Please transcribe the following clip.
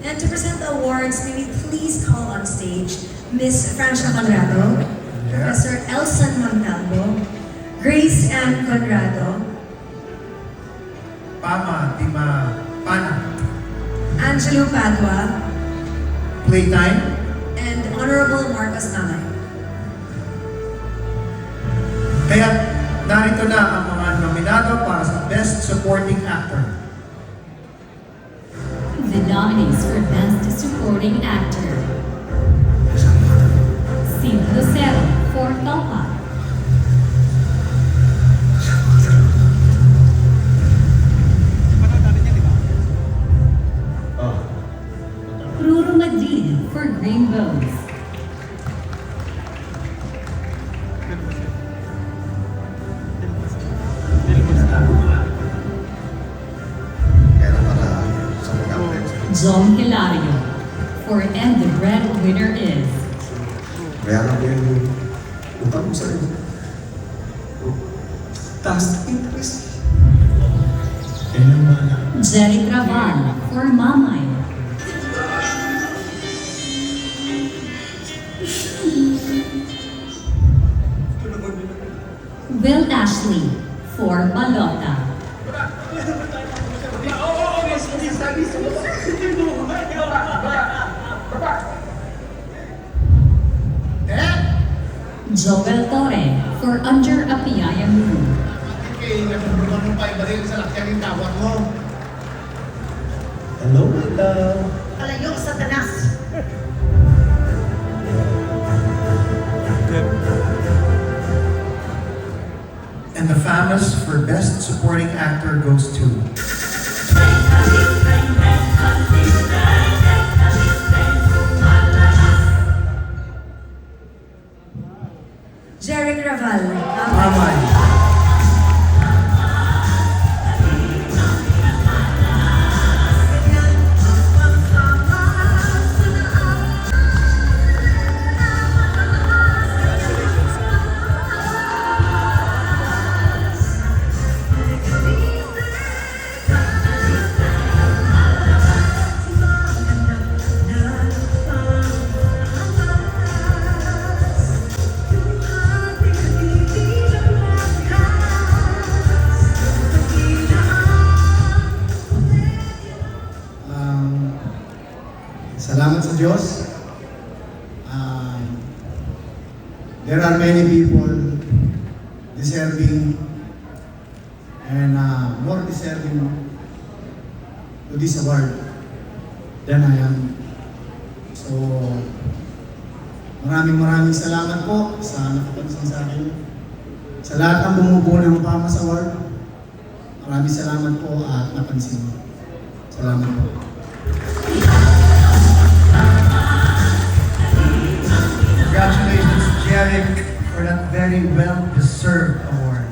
And to present the awards, may we please call on stage Miss Francia Conrado, Professor Elson Montalvo, Grace Ann Conrado, Pama Tima Pana. Angelo Padua, Playtime. and Honorable Marcos Nanay. Kaya narito na ang mga nominado para sa Best Supporting Actor. The nominees for Best Supporting Actor: Sid Lucero for Topa, Ruru Madrid for Green Bones, John Hilario for And the Breadwinner Is, Bayaran ko yung utang mo sa iyo. Taas na interest. Yan yung mga Jerry Travan for Mamay, Will Ashley for Balota, Joel Torre for Under a Piyayang Moon, Okay, nagpapagawa mo pa iba rin sa lakyan yung tawag mo. hello, hello. Alayong Satanas! And the famous for Best Supporting Actor goes to Jeric Raval, Mamay. Salamat sa Diyos. There are many people deserving and more deserving to this award than I am. So, maraming salamat po sa nakapansin sa akin. Sa lahat ng bumubuo ng Pamas Award, maraming salamat po at napansin. Salamat po. Congratulations, Jeric, for that very well-deserved award.